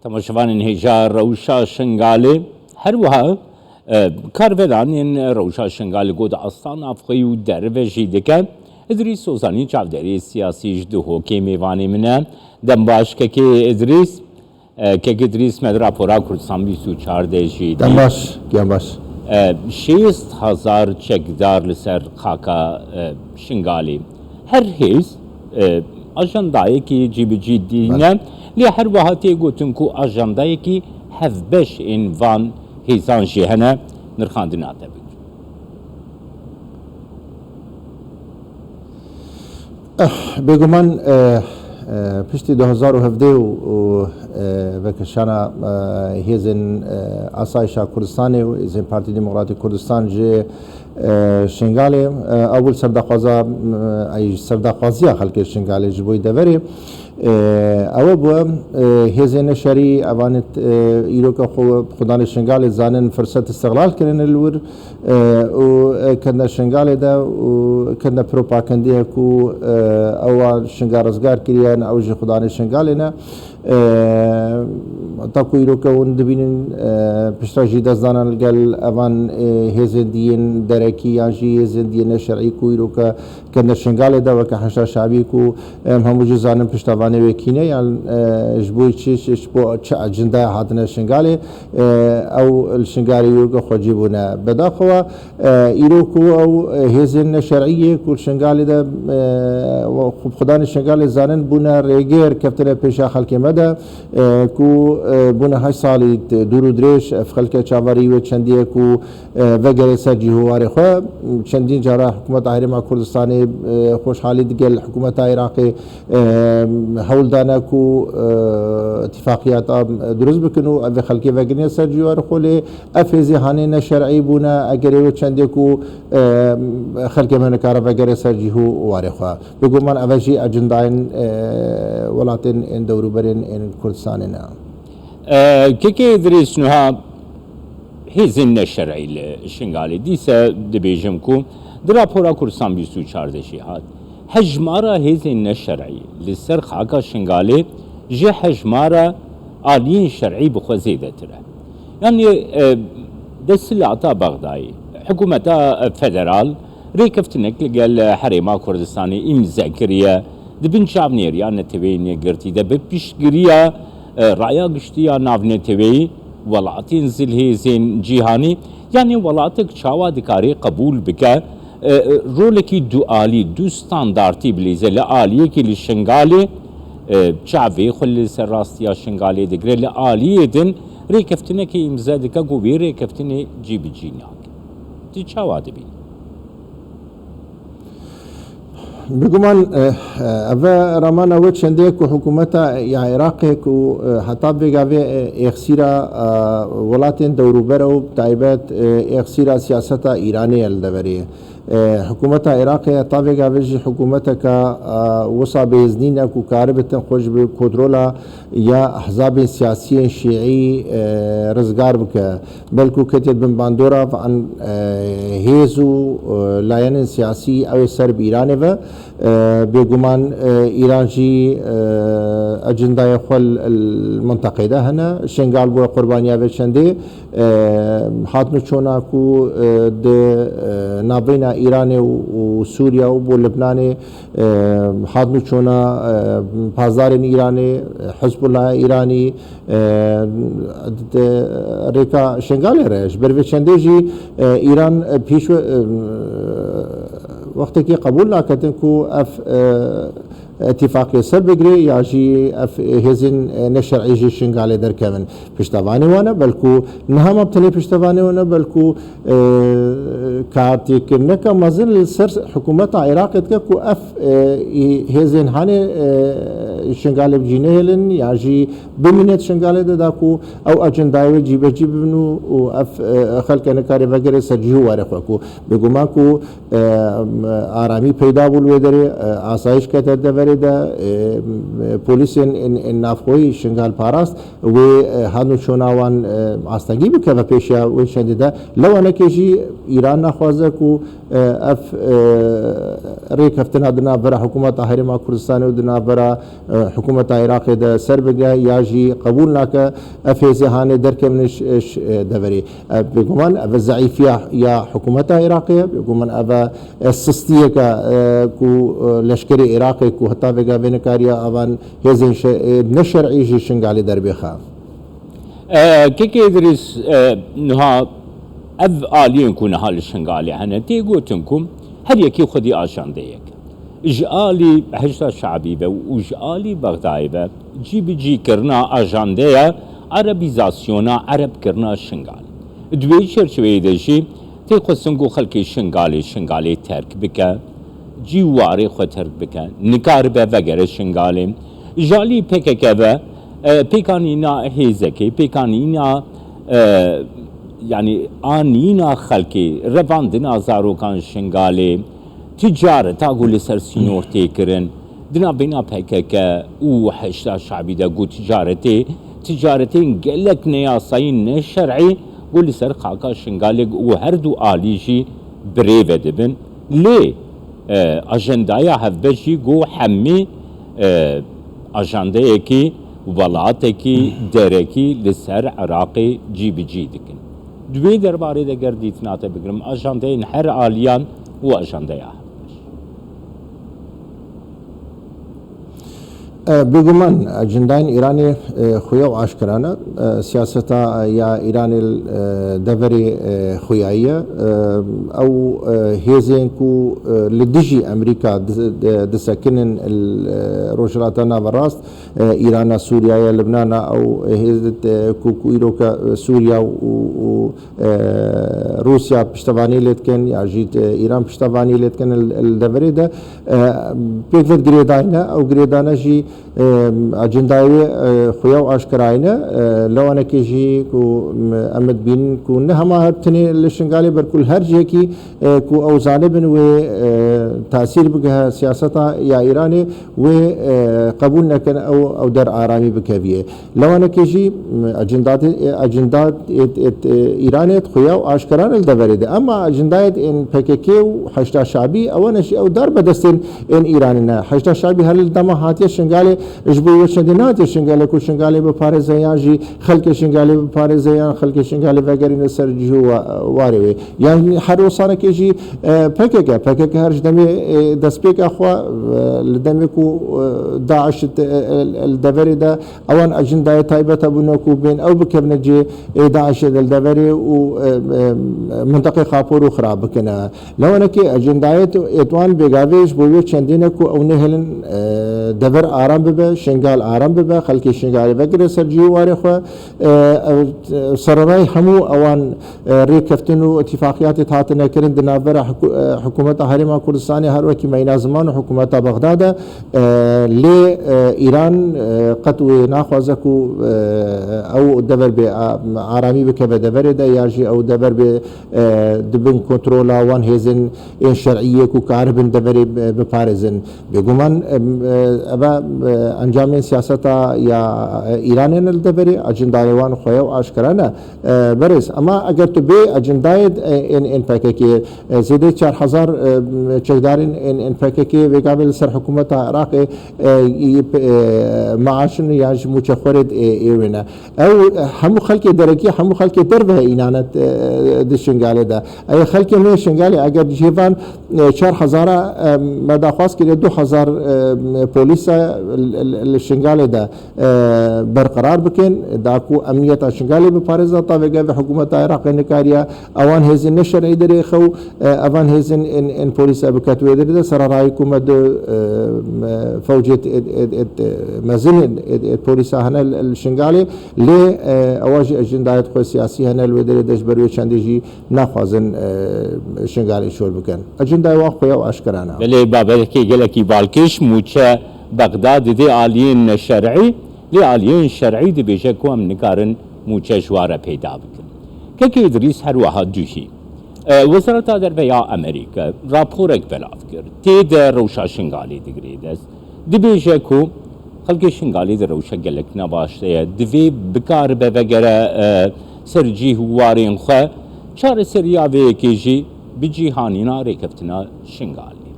تماشاوان هجار روشا شنگاله هر وها کارودان این روشا شنگاله گود آستان افقی و درویشی دکن ادریس سوزانی چاودری سیاسی جدو هوکی میوانی منه دم باش که ادریس که ادریس مد راپورا کردستان 24 جی دم باش 60,000 چکدار لسر خاکا شنگالی هر هیز اجندایی که جیب جدیه لی هر وحاتی گوتن کو اجندایی که هفبش این وان هیزان جهنه نرخاندناته بود. بگمان پشتی 2017 و وکشانا هیزن آسایش کردستان و هیزن پارتی دموکراتی کردستان جه شنگاله اول سردخوازا ای سردخوازی خلک شنگاله جبوی دوری اول بو هیزن شری اوانت ایروک خودان شنگاله زانن فرصت استقلال کردن الور و کند شنگاله دا و کند پروپاگندی کو اول شنگارزگار کردن اوج خودان شنگاله نه تاکو ایروک اون دبینن پشتاجی دزدان الگل اوان هیزن دین درکی یانجی هیزن دین شرعی کو ایروک کند شنگاله دا وک حشا شعبی کو هم وجود زانن پشتوانه وکینه یان جبوی چش بو چه اجنده هاتنه شنگاله او الشنگاله ایروک خجیبونه بداخوا ایروکو او هیزن شرعیه کو شنگاله دا خودان شنگاله زانن بونه ریگیر کفتنه پیشا خلک مده کو بونه 8 سالی دورو دریش خلک چاوری و چندیه کو وگره سرجی هواری خو چندین جرا حکومت اهرما کردستان خوشحالی دیگه حکومت عراق حول دانا کو اتفاقیات درست بکنو او خلک وگره سرجی هواری خو لی افیزی هانه شرعی بونه اگره و چندیه کو خلک من کار وگره سرجی هواری خو بگو من اوجی اجنداین ولاتن این دورو برین این کردستان نه که ادریس نها هیزن نشرعی لشنگالی دیسه دبیجم کو در راپورا کردستان 24 جی هات هجمارا هیزن نشرعی لسر خاکا شنگالی جه هجمارا آلین شرعی بخوزیده تره يعني دسلاتا بغداي حكومتا فدرال ريكفتنك لقال حريما كردستاني امزاكريا دبن شعب نيريا نتوي نيجرتي ده ببشجريا رايا قشتيا نافني توي ولاتين زلهيزين جيهاني يعني ولاتك شاوا دكاري قبول بك رولكي دو آلي دو ستاندارتي بليزة لآلية كي للشنغالي شعبي خلي سراستيا شنغالي دقري لآلية دن ريكفتنا كي امزادك قوبي ريكفتنا جيب جيناك دي شاوا دبي بگمان اوه رامان اوه چنده که حکومت یا عراق که حتی بگاوه اخسیرا ولاتین دوروبر و تایبت اخسیرا سیاست ایرانی الدوری حکومت عراق حتی بگاوه حکومت که وصا بهزنین که کاربتن خوش به کنترولا یا احزاب سیاسی شیعی رزگار بکه بلکو کتید بن باندورا عن هیزو لاین سیاسی او سرب ایرانی و بگمان ایران جی اجندای خل المنطقه ده هنا شنگال بو قربانیا و چنده حاتم چونا کو د نابین ایران و سوریا و بو لبنان حاتم چونا بازار ایرانی حزب الله ایرانی ریکا شنگال رهش بر چنده جی ایران پیش وقتی که قبول نکردن کو اف اتفاقی سر بگیری یا جی اف هزین نشرعی جی شنگاله در کمن پشتوانی وانه بلکو نه هم ابتلی پشتوانی وانه بلکو کارتی که نکه مزن سر حکومت عراق که کو اف هزین هانه شنگاله بجینه هلن یا جی بمینت شنگاله دا کو او اجندای جی بجی بنو و اف خلق نکاری وگره سرجیو واره خو کو بگو ما کو آرامی پیدا بول وداره آسایش کته دبری دا پولیسین ان نافخوی شنگال پاراست و هانو شوناوان عستگی بکه و پیشیا و شدیده لو انا کشی ایران نخوازه کو اف ریک هفتنا دنا برا حکومت هرما کردستان و دنا برا حکومت عراق دا سر بگه یا جی قبول نکه اف هزهان درکمنش دبری بگمان اف ضعیفیه یا حکومت عراقیه بگمان اف سستیه که کو لشکر عراقی کو حتی بگه بینکاریا اوان هزین نشرعی شنگالی در بخواه كيكي إدريس نها أذ آلين كون هال الشنغالي هنا تيقوتنكم هل يكي خدي آشان ديك جالي هشتا شعبي با وجالي بغداي با جي كرنا آشان ديا عربيزاسيونا عرب كرنا الشنغال دوي شرشوي دشي تيقوسنكو خلقي شنغالي ترك بكا جيواري خو ترك بكا نكار با وغير الشنغالي جالي PKK با پیکانینا هیزکی پیکانینا يعني آنينا خلقي رواندنا زاروكان شنغالي تجارة تاقول لسر سينور تيكرن دنا بنا PKK و حشتا شعبي دا قو تجارتين قلق نياسين شرعي قول لسر خاكا شنغالي و هردو آليشي بريفة دبن ليه اجندايا هفبشي قو حمي اجندايا كي ولاتکی درکی لسر عراقی جی بجی دکن دوی درباره ده گردیت ناته بگرم اجنده این هر آلیان و اجنده ها بگمان اجنداین ایرانی خویا و عاشقرانه سیاستا یا ایرانی دبری خویاییه او هیزین کو لدیجی امریکا دسکنن روشلاتنا براست ایران سوریا یا لبنان او هیزت کو ایروکا سوریا و روسیا پشتوانی لیتکن یا جیت ایران پشتوانی لیتکن الدبری ده پیکفت گریدانه او گریدانه جی اجنداوی خویا و آشکراینه لو انا کیجی کو امد بین کو نه هما هبتنی لشنگالی بر کل هر جه کی کو او زانبن و تاثیر بگه سیاستا یا ایرانی و قبول نکن او در آرامی بکویه لو انا کیجی اجندات ایرانیت خویا و آشکران الدورده اما اجندات ان PKK و حشد شعبی او نشی او در بدستن ان ایرانینا حشد شعبی هل دما هاتیه شنگالی اجبوی شدینات شنگالی کو شنگالی بپارزیان جی خلق شنگالی بپارزیان خلق شنگالی وگرین سر جو واروی یعنی هر وصانه که جی PKK هرج دمی دسپیک اخوا لدمی کو داعش الدوری دا اوان اجندای تایبت ابونو کو بین او بکبن جی داعش الدوری و منطقه خاپور و خراب بکنه لو انا کی اجندایت اتوان بگاویش بویو چندینه کو او نهلن دبر آرام ببه شنگال آرام ببه خلقی شنگال وگره سرجیو واره خو سرنای همو اوان ریکفتن و اتفاقیات تاتنه کرن دنابر حکومت هرما کردستانی هر وکی مینا زمان حکومت بغداد لی ایران قطوی ناخوازه کو او دبر به آرامی بکه به دبر ده یاجی او دبر به دبن کنترولا وان هیزن این شرعیه کو کاربن دبر بپارزن بگمان ابا انجام سیاستا یا ایران الدبری اجندای وان خویا و آشکرانه برس اما اگر تو به اجندای ان PKK زیده 4000 چکدارین ان PKK وقابل سر حکومت عراق معاشن یا متخورد ایونا او همو خلق درکی همو خلق دربه اینانت دشنگاله ده ای خلق نه شنگاله اگر جیوان 4000 مداخواست کرده 2000 پلیس الشنغالي ده برقرار بكن داكو امنية الشنغالي ببارزة طابقة بحكومة العراق نكاريا اوان هزن نشر ايدري خو اوان هزن ان بوليس بكاتو ايدري ده سر رايكم فوجة مازن بوليس هنا الشنغالي لي اواجه اجندايت خو سياسي هنا الويدري دش بروي چندجي ناخوازن شنغالي شول بكن اجنداي واخويا واشكرانا بلي بابكي قالكي بالكش موچه بغداد دي آليين شرعي دي آليين شرعي دي بيجاكو ام نكارن موچه جوارة پیدا بكن كاكي إدريس هر واحد دوشي وزارة دربيا أمريكا رابورك بلاف كر تيد روشا شنغالي دقريدس دبیجه کو خلکی شنگالی در روشه گلک نباشته دوی بکار به وگره سرجی هوارین خواه چار سریاوه کجی بجیهانینا ریکفتنا شنگالی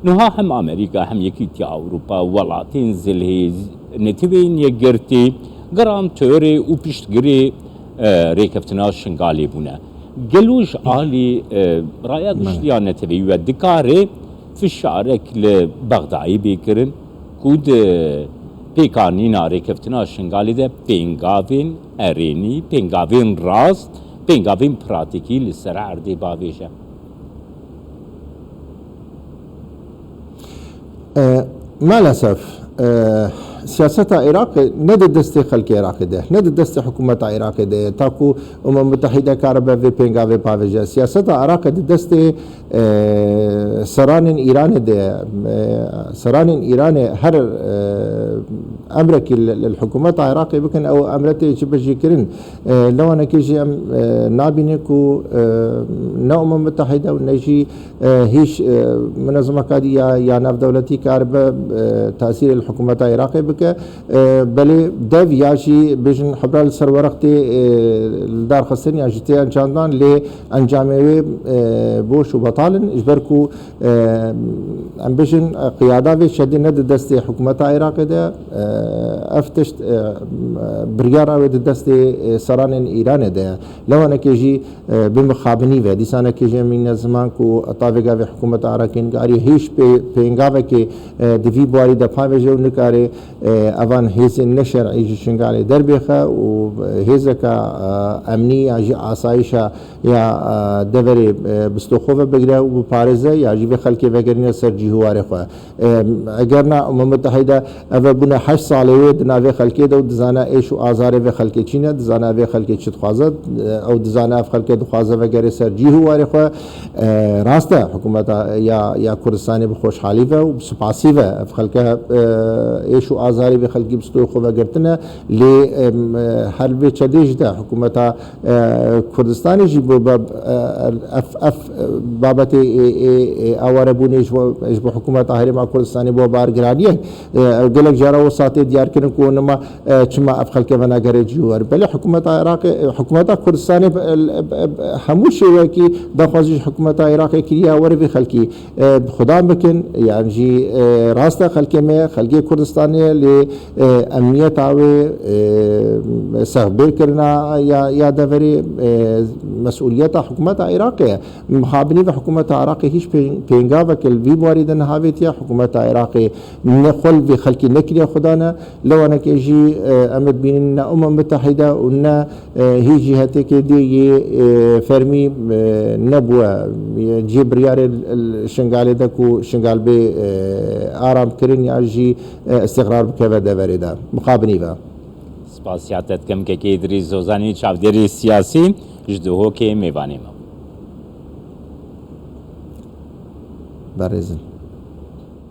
نها هم امریکا هم یکیتی اوروپا ولاتین زلهی نتیوین یگرتی گرانتوری و پشتگری ریکفتنا شنگالی بونه گلوش آلی رایا گشتیا نتیوی و دکاره فشارک لبغدایی بیکرن کود پیکانینا ریکفتنا شنگالی ده پینگاوین ارینی پینگاوین راست پینگاوین پراتیکی لسر عردی باویشه مع الأسف سیاست عراق نه د دست خلک عراق ده نه د دست حکومت عراق ده تاکو متحده کاربه و پنگاوه پاوجه سیاست عراق د دست سران ایران ده سران ایران هر امرك الحكومات العراقية بكن او امرته تشبجي كرن لو انا كيجي نابينكو نوم متحده ونجي هيش منظمه كاديه يا ناف دولتي كارب تاثير الحكومات العراقية بك بل دف ياشي بجن حبر سرورقتي الدار خصن يا جتي انجاندان لانجامي بوش وبطالن اجبركو ام بجن قياده شدي ند دست حكومات العراقية ده افتشت بريارا ود دست سران ايران ده لو انا كيجي بمخابني و ديسانا كيجي من زمان كو طاوغا و حكومت عراقين غاري هيش بينغاوه كي دفي بواري دفا وجو نكاري اوان هيز نشر ايج شنغالي دربخه و هيزكا امني اجي اسايشا يا دوري بستوخوه بگره و بارزه یا جي خلكي وگرنه سرجي هواره خو اگرنا امم متحده او بنا 8 ساله دناوی خلکی دو دزانا ایش و آزار و خلکی چینه دزانا و خلکی چت خوازد او دزانا و خلکی دو خوازه و گری سر جی هواره خو راسته حکومت یا کردستان بخوشحالی و سپاسی و خلکی ایش و آزاری و خلکی بستو خو و گرتنه لی هر به چدیج ده حکومت کردستان جی اف بابت اواره بونیش و حکومت هرم کردستانی بو بارگرانیه گلک جارا و ساعت دیار کنن کو نما چما افخل که بنا گره جوار بله حکومت عراق حکومت کردستان هموش و کی دخوازی حکومت عراق کیا ور به خلکی خدا بکن یعنی جی راست خلکی میں خلکی کردستان ل امنیت آوے سخبر کرنا یا دوری مسئولیت حکومت عراق مخابنی و حکومت عراق هیچ پینگا و کل وی واردن هاویت یا حکومت عراق نخل و خلکی نکری خدانا لو انا كيجي امد بين امم متحده ونا هي جهتي كدي فرمي نبوه جيب ريال الشنغالي دكو شنغال بي ارام كرين ياجي استقرار بكذا دوريدا مقابني با سپاسیاتت کم که ادریس زوزانی چاودری سیاسی جدوه که میوانیم برزن